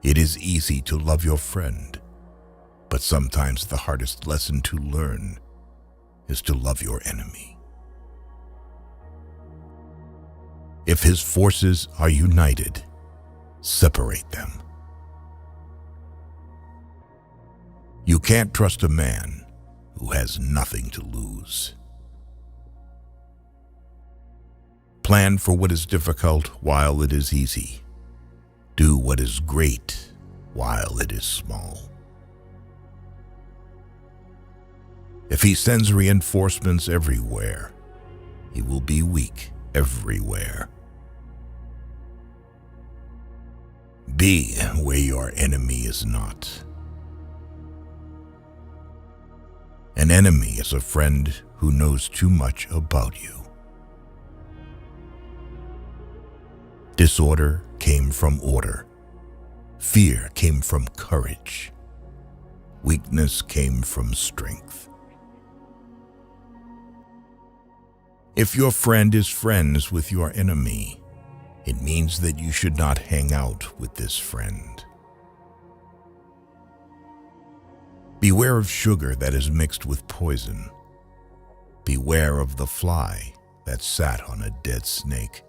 It is easy to love your friend, but sometimes the hardest lesson to learn is to love your enemy. If his forces are united, separate them. You can't trust a man who has nothing to lose. Plan for what is difficult while it is easy. Do what is great while it is small. If he sends reinforcements everywhere, he will be weak everywhere. Be where your enemy is not. An enemy is a friend who knows too much about you. Disorder came from order. Fear came from courage. Weakness came from strength. If your friend is friends with your enemy, it means that you should not hang out with this friend. Beware of sugar that is mixed with poison. Beware of the fly that sat on a dead snake.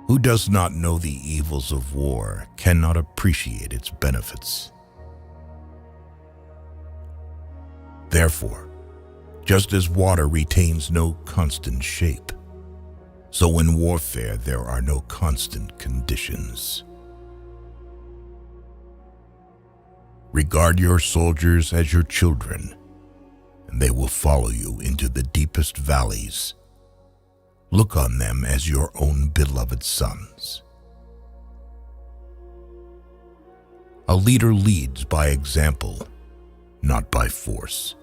Who does not know the evils of war cannot appreciate its benefits. Therefore, just as water retains no constant shape, so in warfare there are no constant conditions. Regard your soldiers as your children, and they will follow you into the deepest valleys. Look on them as your own beloved sons. A leader leads by example, not by force.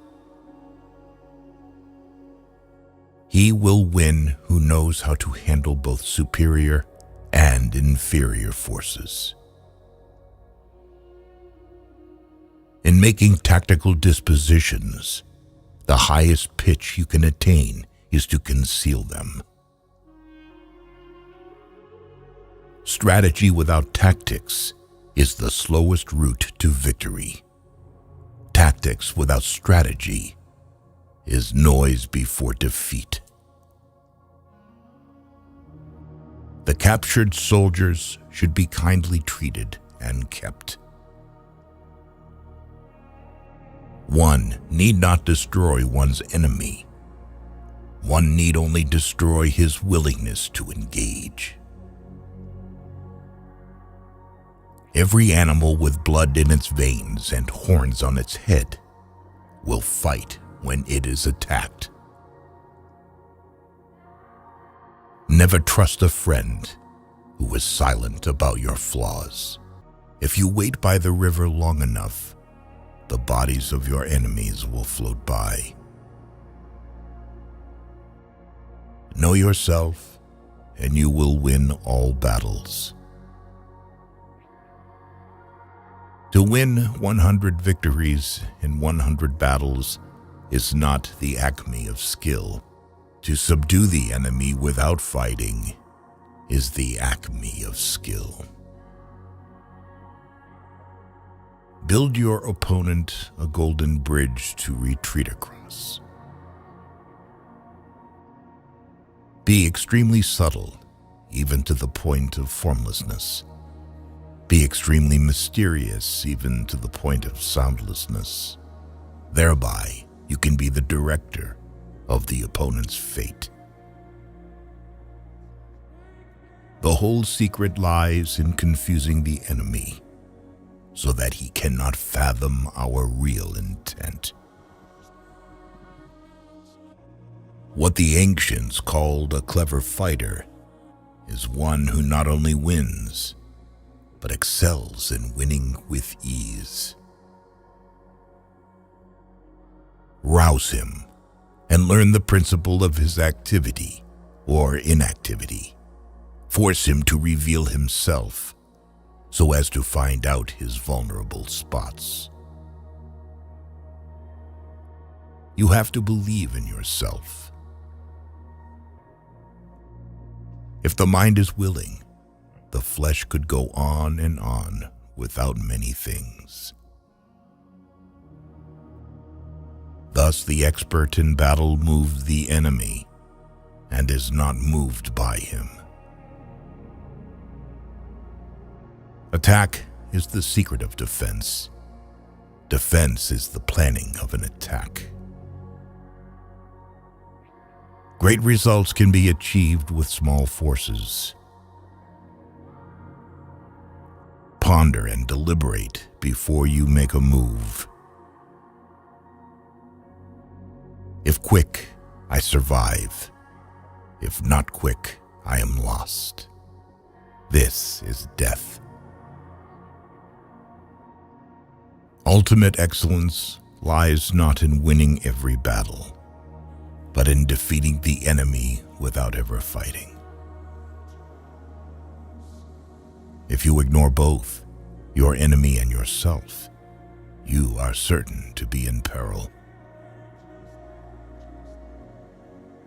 He will win who knows how to handle both superior and inferior forces. In making tactical dispositions, the highest pitch you can attain is to conceal them. Strategy without tactics is the slowest route to victory. Tactics without strategy is noise before defeat. The captured soldiers should be kindly treated and kept. One need not destroy one's enemy. One need only destroy his willingness to engage. Every animal with blood in its veins and horns on its head will fight when it is attacked. Never trust a friend who is silent about your flaws. If you wait by the river long enough, the bodies of your enemies will float by. Know yourself, and you will win all battles. To win 100 victories in 100 battles is not the acme of skill. To subdue the enemy without fighting is the acme of skill. Build your opponent a golden bridge to retreat across. Be extremely subtle, even to the point of formlessness. Be extremely mysterious, even to the point of soundlessness. Thereby, you can be the director of the opponent's fate. The whole secret lies in confusing the enemy so that he cannot fathom our real intent. What the ancients called a clever fighter is one who not only wins, but excels in winning with ease. Rouse him and learn the principle of his activity or inactivity. Force him to reveal himself so as to find out his vulnerable spots. You have to believe in yourself. If the mind is willing, the flesh could go on and on without many things. Thus the expert in battle moves the enemy and is not moved by him. Attack is the secret of defense. Defense is the planning of an attack. Great results can be achieved with small forces. Ponder and deliberate before you make a move. If quick, I survive. If not quick, I am lost. This is death. Ultimate excellence lies not in winning every battle, but in defeating the enemy without ever fighting. If you ignore both, your enemy and yourself, you are certain to be in peril.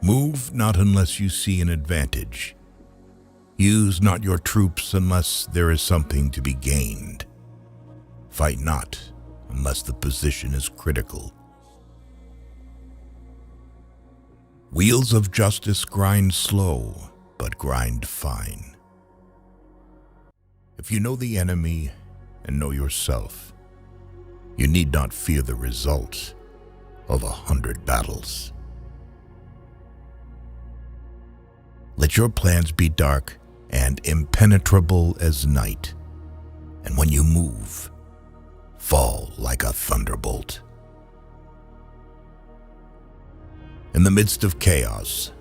Move not unless you see an advantage. Use not your troops unless there is something to be gained. Fight not unless the position is critical. Wheels of justice grind slow, but grind fine. If you know the enemy and know yourself, you need not fear the result of 100 battles. Let your plans be dark and impenetrable as night, and when you move, fall like a thunderbolt. In the midst of chaos,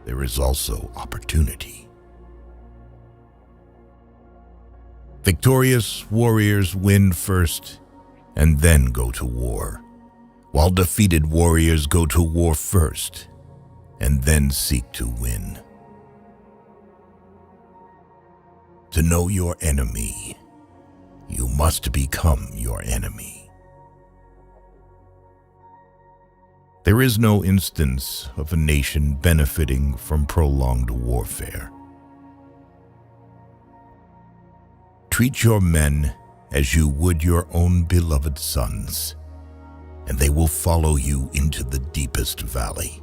there is also opportunity. Victorious warriors win first and then go to war, while defeated warriors go to war first and then seek to win. To know your enemy, you must become your enemy. There is no instance of a nation benefiting from prolonged warfare. Treat your men as you would your own beloved sons, and they will follow you into the deepest valley.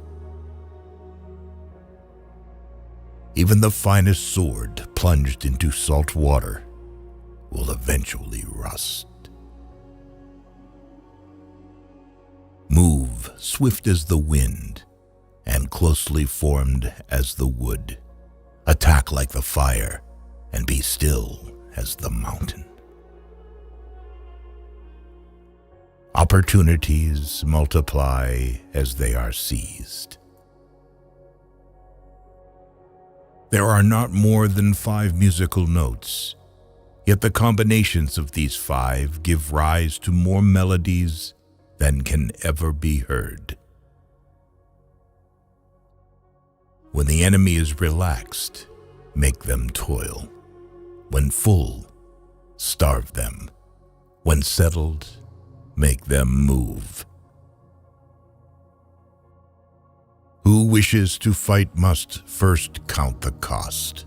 Even the finest sword plunged into salt water will eventually rust. Move swift as the wind and closely formed as the wood. Attack like the fire and be still as the mountain. Opportunities multiply as they are seized. There are not more than 5 musical notes, yet the combinations of these 5 give rise to more melodies than can ever be heard. When the enemy is relaxed, make them toil. When full, starve them. When settled, make them move. Who wishes to fight must first count the cost.